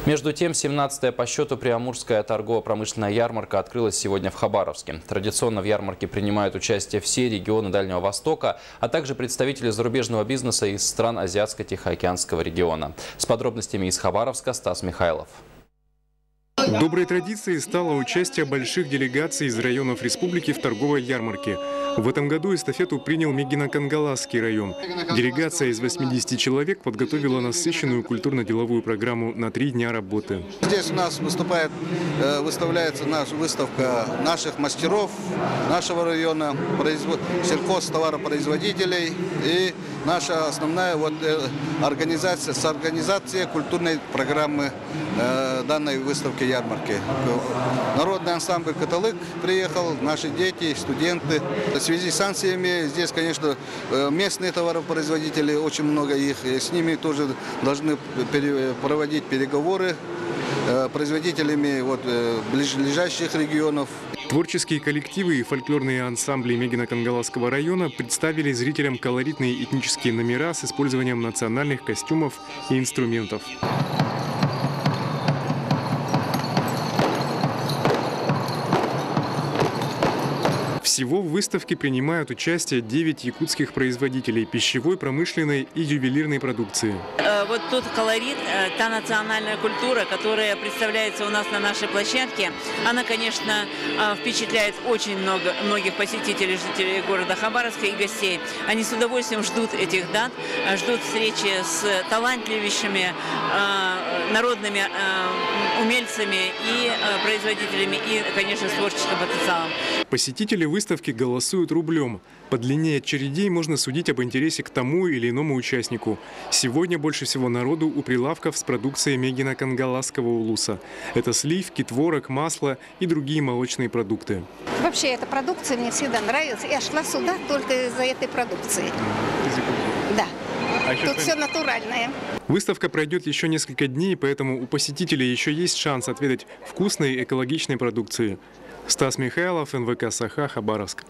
Между тем, 17-я по счету Приамурская торгово-промышленная ярмарка открылась сегодня в Хабаровске. Традиционно в ярмарке принимают участие все регионы Дальнего Востока, а также представители зарубежного бизнеса из стран Азиатско-Тихоокеанского региона. С подробностями из Хабаровска Стас Михайлов. Доброй традицией стало участие больших делегаций из районов республики в торговой ярмарке. В этом году эстафету принял Мегино-Кангаласский район. Делегация из 80 человек подготовила насыщенную культурно-деловую программу на 3 дня работы. Здесь у нас выставляется наша выставка наших мастеров нашего района, сельхозтоваропроизводителей и наша основная организация культурной программы данной выставки ярмарки. Народный ансамбль «Каталык» приехал, наши дети, студенты. В связи с санкциями здесь, конечно, местные товаропроизводители, очень много их, и с ними тоже должны проводить переговоры производителями ближайших регионов. Творческие коллективы и фольклорные ансамбли Мегино-Кангаласского района представили зрителям колоритные этнические номера с использованием национальных костюмов и инструментов. Всего в выставке принимают участие 9 якутских производителей пищевой, промышленной и ювелирной продукции. Вот тот колорит, та национальная культура, которая представляется у нас на нашей площадке, она, конечно, впечатляет очень многих посетителей, жителей города Хабаровска и гостей. Они с удовольствием ждут этих дат, ждут встречи с талантливейшими народными умельцами и производителями, и, конечно, с творческим потенциалом. Посетители выставки голосуют рублем. По длине очередей можно судить об интересе к тому или иному участнику. Сегодня больше всего народу у прилавков с продукцией Мегино-Кангаласского улуса. Это сливки, творог, масло и другие молочные продукты. Вообще эта продукция мне всегда нравится. Я шла сюда только из-за этой продукции. Да. Тут все натуральное. Выставка пройдет еще несколько дней, поэтому у посетителей еще есть шанс отведать вкусной экологичной продукции. Стас Михайлов, НВК «Саха», Хабаровск.